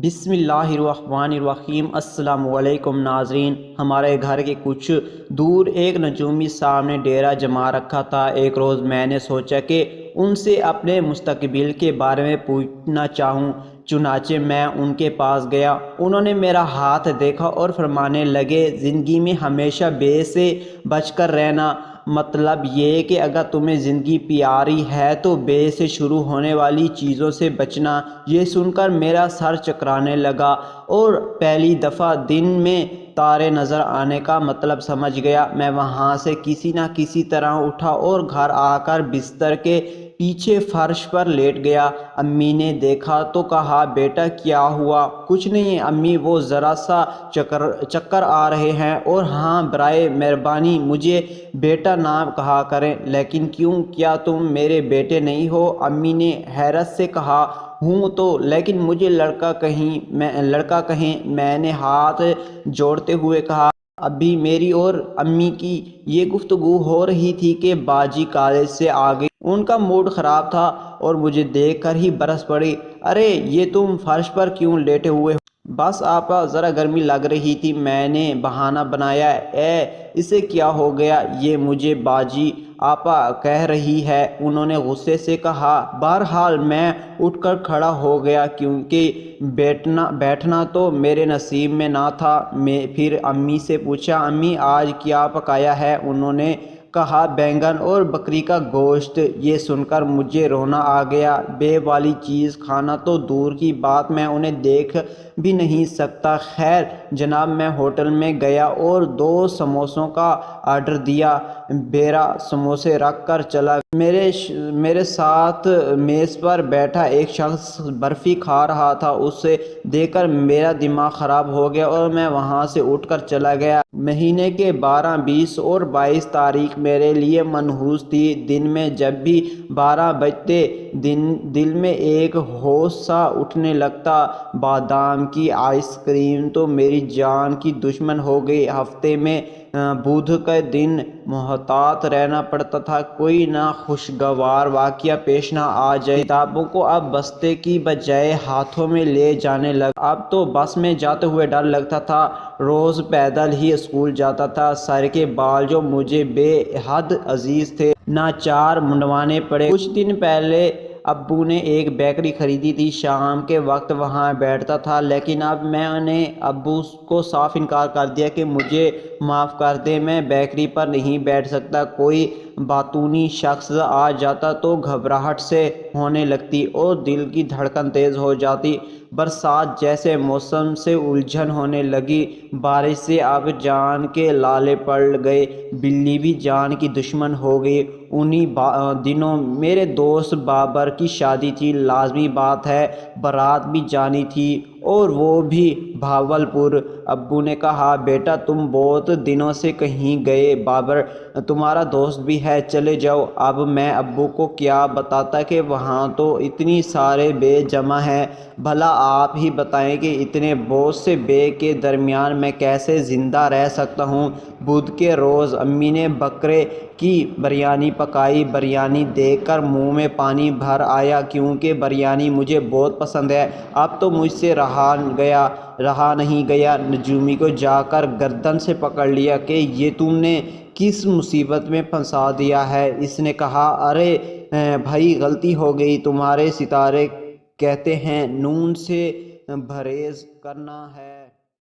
بسم اللہ الرحمن الرحیم۔ السلام علیکم ناظرین۔ ہمارے گھر کے کچھ دور ایک نجومی صاحب نے ڈیرا جما رکھا تھا۔ ایک روز میں نے سوچا کہ ان سے اپنے مستقبل کے بارے میں پوچھنا چاہوں، چنانچہ میں ان کے پاس گیا۔ انہوں نے میرا ہاتھ دیکھا اور فرمانے لگے، زندگی میں ہمیشہ بے سے بچ کر رہنا۔ مطلب یہ کہ اگر تمہیں زندگی پیاری ہے تو بے سے شروع ہونے والی چیزوں سے بچنا۔ یہ سن کر میرا سر چکرانے لگا اور پہلی دفعہ دن میں تارے نظر آنے کا مطلب سمجھ گیا۔ میں وہاں سے کسی نہ کسی طرح اٹھا اور گھر آ کر بستر کے پیچھے فرش پر لیٹ گیا۔ امی نے دیکھا تو کہا، بیٹا کیا ہوا؟ کچھ نہیں امی، وہ ذرا سا چکر آ رہے ہیں۔ اور ہاں، برائے مہربانی مجھے بیٹا نہ کہا کریں۔ لیکن کیوں، کیا تم میرے بیٹے نہیں ہو؟ امی نے حیرت سے کہا، ہوں تو، لیکن مجھے لڑکا کہیں۔ میں نے ہاتھ جوڑتے ہوئے کہا، ابھی میری اور امی کی یہ گفتگو ہو رہی تھی کہ باجی کالج سے آ گئی۔ ان کا موڈ خراب تھا اور مجھے دیکھ کر ہی برس پڑی، ارے یہ تم فرش پر کیوں لیٹے ہوئے ہو؟ بس آپا، ذرا گرمی لگ رہی تھی، میں نے بہانہ بنایا۔ اسے کیا ہو گیا؟ یہ مجھے باجی آپا کہہ رہی ہے، انہوں نے غصے سے کہا۔ بہرحال میں اٹھ کر کھڑا ہو گیا کیونکہ بیٹھنا تو میرے نصیب میں نہ تھا۔ میں پھر امی سے پوچھا، امی آج کیا پکایا ہے؟ انہوں نے کہا، بینگن اور بکری کا گوشت۔ یہ سن کر مجھے رونا آ گیا۔ بے والی چیز کھانا تو دور کی بات، میں انہیں دیکھ بھی نہیں سکتا۔ خیر جناب، میں ہوٹل میں گیا اور 2 سموسوں کا آرڈر دیا۔ بیرا سموسے رکھ کر چلا گیا۔ میرے ساتھ میز پر بیٹھا ایک شخص برفی کھا رہا تھا۔ اسے دیکھ کر میرا دماغ خراب ہو گیا اور میں وہاں سے اٹھ کر چلا گیا۔ مہینے کے 12، 20 اور 22 تاریخ میرے لیے منحوس تھی۔ دن میں جب بھی 12 بجتے دل میں ایک ہوش سا اٹھنے لگتا۔ بادام کی آئس کریم تو میری جان کی دشمن ہو گئی۔ ہفتے میں بدھ کے دن محتاط رہنا پڑتا تھا، کوئی نہ خوشگوار واقعہ پیش نہ آ جائے۔ کتابوں کو اب بستے کی بجائے ہاتھوں میں لے جانے لگا۔ اب تو بس میں جاتے ہوئے ڈر لگتا تھا۔ روز پیدل ہی اسکول جاتا تھا۔ سر کے بال جو مجھے بے حد عزیز تھے، ناچار منڈوانے پڑے۔ کچھ دن پہلے ابو نے ایک بیکری خریدی تھی، شام کے وقت وہاں بیٹھتا تھا، لیکن اب میں نے ابو کو صاف انکار کر دیا کہ مجھے معاف کر دیں، میں بیکری پر نہیں بیٹھ سکتا۔ کوئی باتونی شخص آ جاتا تو گھبراہٹ سے ہونے لگتی اور دل کی دھڑکن تیز ہو جاتی۔ برسات جیسے موسم سے الجھن ہونے لگی۔ بارش سے اب جان کے لالے پڑ گئے، بلی بھی جان کی دشمن ہو گئی۔ انہی دنوں میرے دوست بابر کی شادی تھی۔ لازمی بات ہے، بارات بھی جانی تھی اور وہ بھی بھاولپور۔ ابو نے کہا، بیٹا تم بہت دنوں سے کہیں گئے، بابر تمہارا دوست بھی ہے، چلے جاؤ۔ اب میں ابو کو کیا بتاتا کہ وہاں تو اتنی سارے بے جمع ہیں، بھلا آپ ہی بتائیں کہ اتنے بہت سے بے کے درمیان میں کیسے زندہ رہ سکتا ہوں۔ بدھ کے روز امی نے بکرے کی بریانی پکائی۔ بریانی دیکھ کر منہ میں پانی بھر آیا کیونکہ بریانی مجھے بہت پسند ہے۔ اب تو مجھ سے رہا نہیں گیا۔ نجومی کو جا کر گردن سے پکڑ لیا کہ یہ تم نے کس مصیبت میں پھنسا دیا ہے؟ اس نے کہا، ارے بھائی غلطی ہو گئی، تمہارے ستارے کہتے ہیں نون سے پرہیز کرنا ہے۔